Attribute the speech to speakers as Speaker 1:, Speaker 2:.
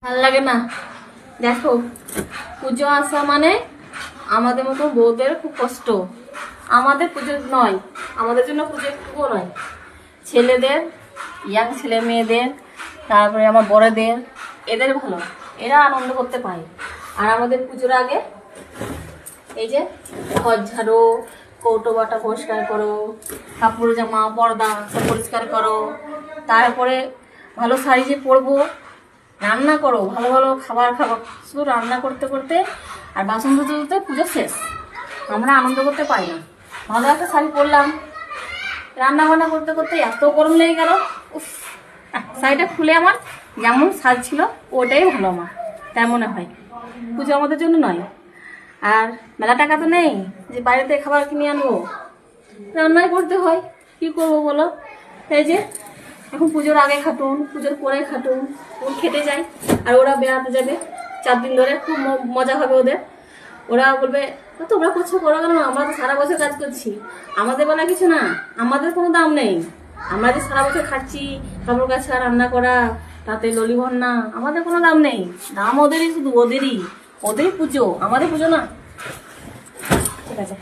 Speaker 1: ভাল লাগে না। দেখো, পুজো আসা মানে আমাদের মতো বউদের খুব কষ্ট। আমাদের পুজো নয়, আমাদের জন্য পুজো একটুও নয়। ছেলেদের, ইয়াং ছেলে মেয়েদের, তারপরে আমার বড়দের, এদের ভালো, এরা আনন্দ করতে পারে। আর আমাদের পুজোর আগে এই যে ঘর ঝাড়ো, কৌটো বাটা পরিষ্কার করো, কাপড় জামা পর্দা সব পরিষ্কার করো, তারপরে ভালো শাড়ি যে পরবো, রান্না করো, ভালো ভালো খাবার খাবো। শুধু রান্না করতে করতে আর বাসন ধুতে ধুতে পুজো শেষ। আমরা আনন্দ করতে পারি না। ভালো একটা শাড়ি পরলাম, রান্না বান্না করতে করতে এত গরম লেগে গেল, উফ, শাড়িটা খুলে আমার যেমন সাজ ছিল ওটাই ভালো আমার, তেমন হয়। পুজো আমাদের জন্য নয়। আর মেলা টাকা তো নেই যে বাইরেতে খাবার কিনে আনবো, রান্নাই করতে হয়। কি করবো বলো? এই যে এখন পুজোর আগে খাটুন, পুজোর পরে খাটুন, ওর খেতে যায়। আর ওরা বেড়াতে যাবে 4 দিন ধরে, খুব মজা হবে ওদের। ওরা বলবে তোমরা করছো করো কেন, আমরা তো সারা বছর কাজ করছি, আমাদের বলা কিছু না, আমাদের কোনো দাম নেই। আমরা যে সারা বছর খাচ্ছি, কাপড় কাছা, রান্না করা, তাতে ললিভন না, আমাদের কোনো দাম নেই। দাম ওদেরই, শুধু ওদেরই পুজো, আমাদের পুজো না। ঠিক আছে।